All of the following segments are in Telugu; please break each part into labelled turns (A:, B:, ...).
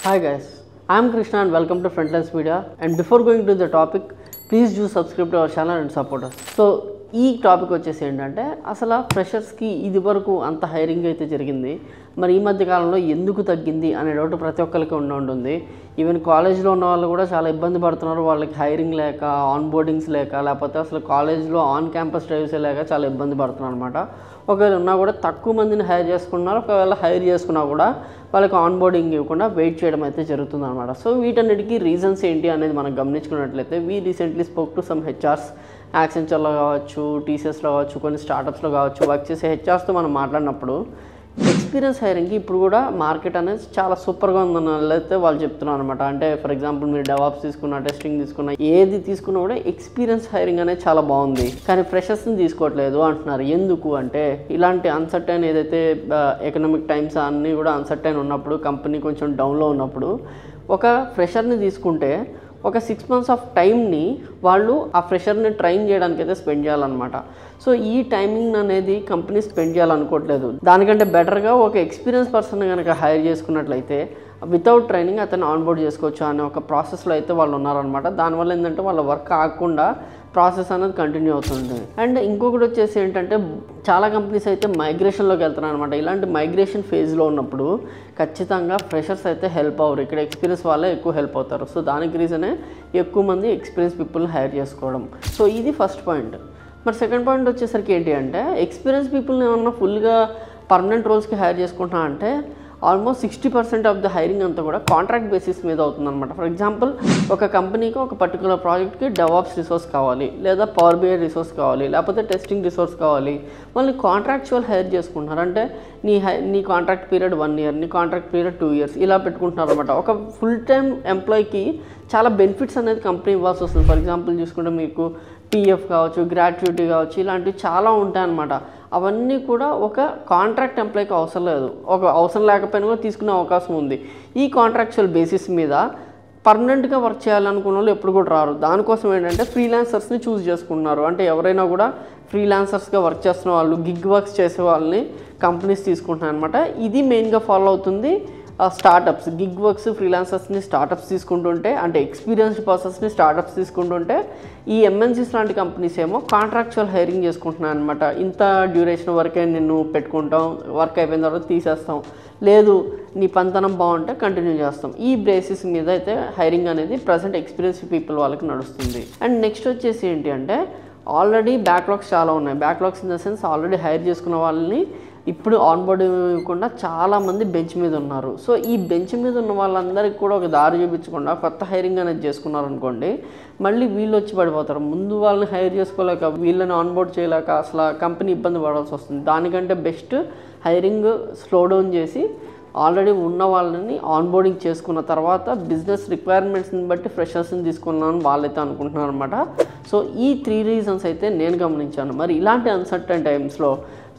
A: Hi guys, I am Krishna and welcome to Frontlines Media. And before going to the topic, please do subscribe to our channel and support us. So, ఈ టాపిక్ వచ్చేసి ఏంటంటే అసలు ఫ్రెషర్స్కి ఇది వరకు అంత హైరింగ్ అయితే జరిగింది, మరి ఈ మధ్య కాలంలో ఎందుకు తగ్గింది అనే డౌట్ ప్రతి ఒక్కరికి ఉంటుంది. ఈవెన్ కాలేజ్లో ఉన్న వాళ్ళు కూడా చాలా ఇబ్బంది పడుతున్నారు. వాళ్ళకి హైరింగ్ లేక, ఆన్ బోర్డింగ్స్ లేక, లేకపోతే అసలు కాలేజ్లో ఆన్ క్యాంపస్ డ్రైవ్స్ లేక చాలా ఇబ్బంది పడుతున్నారు అనమాట. ఒకవేళ ఉన్నా కూడా తక్కువ మందిని హైర్ చేసుకున్నారు. ఒకవేళ హైర్ చేసుకున్నా కూడా వాళ్ళకి ఆన్ బోర్డింగ్ ఇవ్వకుండా వెయిట్ చేయడం అయితే జరుగుతుంది అనమాట. సో వీటన్నిటికీ రీజన్స్ ఏంటి అనేది మనం గమనించుకున్నట్లయితే, we recently spoke to some HRs, యాక్సెంచర్లో కావచ్చు, టీసీఎస్లో కావచ్చు, కొన్ని స్టార్టప్స్లో కావచ్చు, వర్క్ చేసే హెచ్ఆర్స్తో మనం మాట్లాడినప్పుడు ఎక్స్పీరియన్స్ హైరింగ్కి ఇప్పుడు కూడా మార్కెట్ అనేది చాలా సూపర్గా ఉందని అయితే వాళ్ళు చెప్తున్నారు అనమాట. అంటే ఫర్ ఎగ్జాంపుల్ మీరు డెవాప్స్ తీసుకున్నా, టెస్టింగ్ తీసుకున్నా, ఏది తీసుకున్నా కూడా ఎక్స్పీరియన్స్ హైరింగ్ అనేది చాలా బాగుంది, కానీ ఫ్రెషర్స్ని తీసుకోవట్లేదు అంటున్నారు. ఎందుకు అంటే ఇలాంటి అన్సర్టైన్ ఏదైతే ఎకనామిక్ టైమ్స్ అన్నీ కూడా అన్సర్టైన్ ఉన్నప్పుడు, కంపెనీ కొంచెం డౌన్లో ఉన్నప్పుడు ఒక ఫ్రెషర్ని తీసుకుంటే ఒక 6 months ఆఫ్ టైంని వాళ్ళు ఆ ఫ్రెషర్ని ట్రైన్ చేయడానికి అయితే స్పెండ్ చేయాలన్నమాట. సో ఈ టైమింగ్ అనేది కంపెనీ స్పెండ్ చేయాలనుకోవట్లేదు. దానికంటే బెటర్గా ఒక ఎక్స్పీరియన్స్ పర్సన్ కనుక హైర్ చేసుకున్నట్లయితే వితౌట్ ట్రైనింగ్ అతను ఆన్బోర్డ్ చేసుకోవచ్చు అనే ఒక ప్రాసెస్లో అయితే వాళ్ళు ఉన్నారనమాట. దానివల్ల ఏంటంటే వాళ్ళ వర్క్ ఆగకుండా ప్రాసెస్ అనేది కంటిన్యూ అవుతుంది. అండ్ ఇంకొకటి వచ్చేసి ఏంటంటే చాలా కంపెనీస్ అయితే మైగ్రేషన్లోకి వెళ్తున్నాయి అనమాట. ఇలాంటి మైగ్రేషన్ ఫేజ్లో ఉన్నప్పుడు ఖచ్చితంగా ఫ్రెషర్స్ అయితే హెల్ప్ అవ్వరు, ఇక్కడ ఎక్స్పీరియన్స్ వాళ్ళే ఎక్కువ హెల్ప్ అవుతారు. సో దానికి రీజనే ఎక్కువ మంది ఎక్స్పీరియన్స్ పీపుల్ని హైర్ చేసుకోవడం. సో ఇది ఫస్ట్ పాయింట్. మరి సెకండ్ పాయింట్ వచ్చేసరికి ఏంటి అంటే, ఎక్స్పీరియన్స్ పీపుల్ని ఏమన్నా ఫుల్గా పర్మనెంట్ రోల్స్కి హైర్ చేసుకుంటున్నా అంటే ఆల్మోస్ట్ 60% ఆఫ్ ద హైరింగ్ అంతా కూడా కాంట్రాక్ట్ బేసిస్ మీద అవుతుందన్నమాట. ఫర్ ఎగ్జాంపుల్ ఒక కంపెనీకి ఒక పర్టికులర్ ప్రాజెక్ట్కి డెవాప్స్ రిసోర్స్ కావాలి, లేదా పవర్ బిఐ రిసోర్స్ కావాలి, లేకపోతే టెస్టింగ్ రిసోర్స్ కావాలి. వాళ్ళని కాంట్రాక్చువల్ హైర్ చేసుకుంటున్నారు. అంటే నీ కాంట్రాక్ట్ పీరియడ్ 1 year, నీ కాంట్రాక్ట్ పీరియడ్ 2 years ఇలా పెట్టుకుంటున్నారు అనమాట. ఒక ఫుల్ టైం ఎంప్లాయీకి చాలా బెనిఫిట్స్ అనేది కంపెనీ ఇవ్వాల్సి వస్తుంది. ఫర్ ఎగ్జాంపుల్ చూసుకుంటే మీకు పిఎఫ్ కావచ్చు, గ్రాట్యుటీ కావచ్చు, ఇలాంటివి చాలా ఉంటాయన్నమాట. అవన్నీ కూడా ఒక కాంట్రాక్ట్ ఎంప్లాయీకి అవసరం లేదు. ఒక అవసరం లేకపోయినా కూడా తీసుకునే అవకాశం ఉంది. ఈ కాంట్రాక్చువల్ బేసిస్ మీద పర్మనెంట్గా వర్క్ చేయాలనుకున్న వాళ్ళు ఎప్పుడు కూడా రారు. దానికోసం ఏంటంటే ఫ్రీలాన్సర్స్ని చూస్ చేసుకుంటున్నారు. అంటే ఎవరైనా కూడా ఫ్రీలాన్సర్స్గా వర్క్ చేస్తున్న వాళ్ళు, గిగ్ వర్క్స్ చేసే వాళ్ళని కంపెనీస్ తీసుకుంటున్నాయి అనమాట. ఇది మెయిన్గా ఫాలో అవుతుంది స్టార్టప్స్. గిగ్ వర్క్స్, ఫ్రీలాన్సర్స్ని స్టార్టప్స్ తీసుకుంటుంటే, అంటే ఎక్స్పీరియన్స్డ్ పర్సన్స్ని స్టార్టప్స్ తీసుకుంటుంటే, ఈ ఎంఎన్సీస్ లాంటి కంపెనీస్ ఏమో కాంట్రాక్చువల్ హైరింగ్ చేసుకుంటున్నాయి అనమాట. ఇంత డ్యూరేషన్ వరకే నిన్ను పెట్టుకుంటాం, వర్క్ అయిపోయిన తర్వాత తీసేస్తాం, లేదు నీ పంతనం బాగుంటే కంటిన్యూ చేస్తాం. ఈ బేసిస్ మీద అయితే హైరింగ్ అనేది ప్రజెంట్ ఎక్స్పీరియన్స్డ్ పీపుల్ వాళ్ళకి నడుస్తుంది. అండ్ నెక్స్ట్ వచ్చేసి ఏంటి అంటే, ఆల్రెడీ బ్యాక్లాగ్స్ చాలా ఉన్నాయి. Backlogs in the sense already hire చేసుకున్న వాళ్ళని ఇప్పుడు ఆన్బోర్డ్ ఇవ్వకుండా చాలామంది బెంచ్ మీద ఉన్నారు. సో ఈ బెంచ్ మీద ఉన్న వాళ్ళందరికీ కూడా ఒక దారి చూపించకుండా కొత్త హైరింగ్ అనేది చేసుకున్నారు అనుకోండి, మళ్ళీ వీళ్ళు వచ్చి పడిపోతారు. ముందు వాళ్ళని హైర్ చేసుకోలేక, వీళ్ళని ఆన్బోర్డ్ చేయలేక అసలు కంపెనీ ఇబ్బంది పడాల్సి వస్తుంది. దానికంటే బెస్ట్ హైరింగ్ స్లో డౌన్ చేసి ఆల్రెడీ ఉన్న వాళ్ళని ఆన్బోర్డింగ్ చేసుకున్న తర్వాత బిజినెస్ రిక్వైర్మెంట్స్ని బట్టి ఫ్రెషర్స్ని తీసుకున్నాను వాళ్ళైతే అనుకుంటున్నారు అనమాట. సో ఈ 3 reasons అయితే నేను గమనించాను. మరి ఇలాంటి అన్సర్టైన్ టైమ్స్లో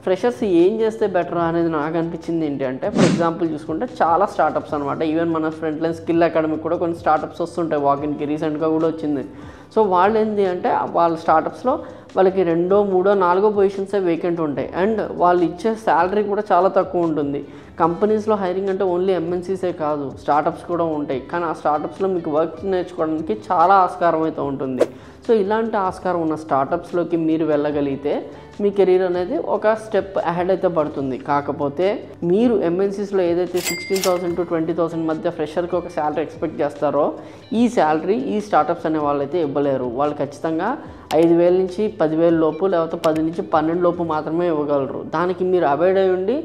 A: ఫ్రెషర్స్ ఏం చేస్తే బెటర్ అనేది నాకు అనిపించింది ఏంటి అంటే, ఫర్ ఎగ్జాంపుల్ చూసుకుంటే చాలా స్టార్టప్స్ అనమాట. ఈవెన్ మన ఫ్రంట్లైన్ స్కిల్ అకాడమీ కూడా కొన్ని స్టార్టప్స్ వస్తుంటాయి. వాకిన్కి రీసెంట్గా కూడా వచ్చింది. సో వాళ్ళు ఏంటి అంటే వాళ్ళ స్టార్టప్స్లో వాళ్ళకి 2, 3, 4 పొజిషన్సే వేకెంట్ ఉంటాయి. అండ్ వాళ్ళు ఇచ్చే శాలరీ కూడా చాలా తక్కువ ఉంటుంది. కంపెనీస్లో హైరింగ్ అంటే ఓన్లీ ఎంఎన్సీసే కాదు, స్టార్టప్స్ కూడా ఉంటాయి. కానీ ఆ స్టార్టప్స్లో మీకు వర్క్ నేర్చుకోవడానికి చాలా ఆస్కారం అయితే ఉంటుంది. సో ఇలాంటి ఆస్కారం ఉన్న స్టార్టప్స్లోకి మీరు వెళ్ళగలిగితే మీ కెరీర్ అనేది ఒక స్టెప్ అహెడ్ అయితే పడుతుంది. కాకపోతే మీరు ఎంఎన్సీస్లో ఏదైతే 16,000 to 20,000 మధ్య ఫ్రెషర్కి ఒక శాలరీ ఎక్స్పెక్ట్ చేస్తారో, ఈ శాలరీ ఈ స్టార్టప్స్ అనే వాళ్ళైతే ఇవ్వలేరు. వాళ్ళు ఖచ్చితంగా 5,000 నుంచి 10,000 లోపు, లేకపోతే 10 నుంచి 12 లోపు మాత్రమే ఇవ్వగలరు. దానికి మీరు అవాయిడ్ అయ్యి ఉండి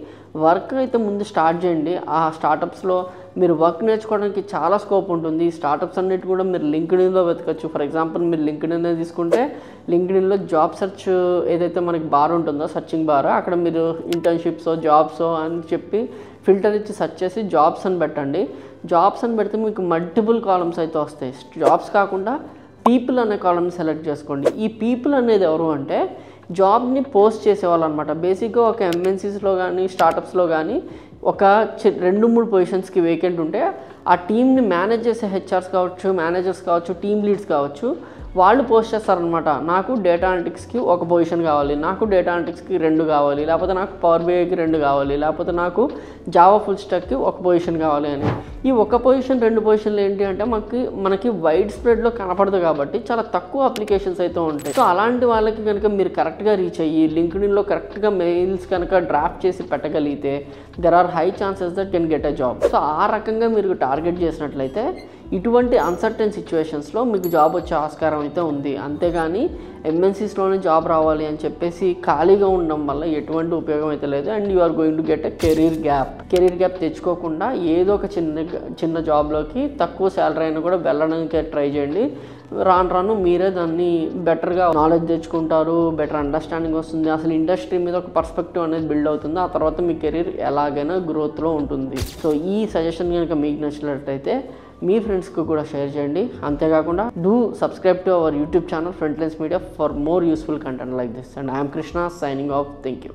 A: వర్క్ అయితే ముందు స్టార్ట్ చేయండి. ఆ స్టార్టప్స్లో మీరు వర్క్ నేర్చుకోవడానికి చాలా స్కోప్ ఉంటుంది. ఈ స్టార్టప్స్ అన్నిటి కూడా మీరు లింక్డ్ఇన్లో వెతకచ్చు. ఫర్ ఎగ్జాంపుల్ మీరు లింక్డ్ఇన్ తీసుకుంటే లింక్డ్ఇన్లో జాబ్ సెర్చ్ ఏదైతే మనకి బార్ ఉంటుందో, సర్చింగ్ బార్, అక్కడ మీరు ఇంటర్న్షిప్స్, జాబ్స్ అని చెప్పి ఫిల్టర్ ఇచ్చి సెర్చ్ చేసి జాబ్స్ అని పెట్టండి. జాబ్స్ అని పెడితే మీకు మల్టిపుల్ కాలమ్స్ అయితే వస్తాయి. జాబ్స్ కాకుండా పీపుల్ అనే కాలమ్ని సెలెక్ట్ చేసుకోండి. ఈ పీపుల్ అనేది ఎవరు అంటే జాబ్ని పోస్ట్ చేసేవాళ్ళు అనమాట. బేసిక్గా ఒక ఎంఎన్సీస్లో కానీ స్టార్టప్స్లో కానీ ఒక 2-3 పొజిషన్స్కి వేకెంట్ ఉంటే ఆ టీమ్ని మేనేజ్ చేసే హెచ్ఆర్స్ కావచ్చు, మేనేజర్స్ కావచ్చు, టీమ్ లీడ్స్ కావచ్చు, వాళ్ళు పోస్ట్ చేస్తారనమాట. నాకు డేటా అనలిటిక్స్కి ఒక పొజిషన్ కావాలి, నాకు డేటా అనలిటిక్స్కి 2 కావాలి, లేకపోతే నాకు పవర్ బిఐకి 2 కావాలి, లేకపోతే నాకు జావా ఫుల్ స్టాక్కి ఒక పొజిషన్ కావాలి అని. ఈ ఒక పొజిషన్ 2 పొజిషన్లు ఏంటి అంటే మనకి వైడ్ స్ప్రెడ్లో కనపడదు కాబట్టి చాలా తక్కువ అప్లికేషన్స్ అయితే ఉంటాయి. సో అలాంటి వాళ్ళకి కనుక మీరు కరెక్ట్గా రీచ్ అయ్యి లింక్డ్ఇన్లో కరెక్ట్గా మెయిల్స్ కనుక డ్రాఫ్ట్ చేసి పెట్టగలిగితే there are high chances that can get a job. So ఆ రకంగా మీరు టార్గెట్ చేసినట్లయితే ఇటువంటి అన్సర్టెన్ సిచ్యువేషన్స్లో మీకు జాబ్ వచ్చే ఆస్కారం అయితే ఉంది. అంతేగాని ఎంఎన్సీస్లోనే జాబ్ రావాలి అని చెప్పేసి ఖాళీగా ఉండడం వల్ల ఎటువంటి ఉపయోగం అయితే లేదు. And you are going to get a career gap తెచ్చుకోకుండా ఏదో ఒక చిన్న జాబ్లోకి తక్కువ శాలరీ అయినా కూడా వెళ్ళడానికి ట్రై చేయండి. రాను మీరే దాన్ని బెటర్గా నాలెడ్జ్ తెచ్చుకుంటారు, బెటర్ అండర్స్టాండింగ్ వస్తుంది, అసలు ఇండస్ట్రీ మీద ఒక పర్స్పెక్టివ్ అనేది బిల్డ్ అవుతుంది. ఆ తర్వాత మీ కెరీర్ ఎలాగైనా గ్రోత్లో ఉంటుంది. సో ఈ సజెషన్ కనుక మీకు నచ్చినట్లయితే మీ ఫ్రెండ్స్కి కూడా షేర్ చేయండి. అంతేకాకుండా do subscribe to our YouTube channel Frontlines Media for more useful content like this. And I am Krishna signing off. Thank you.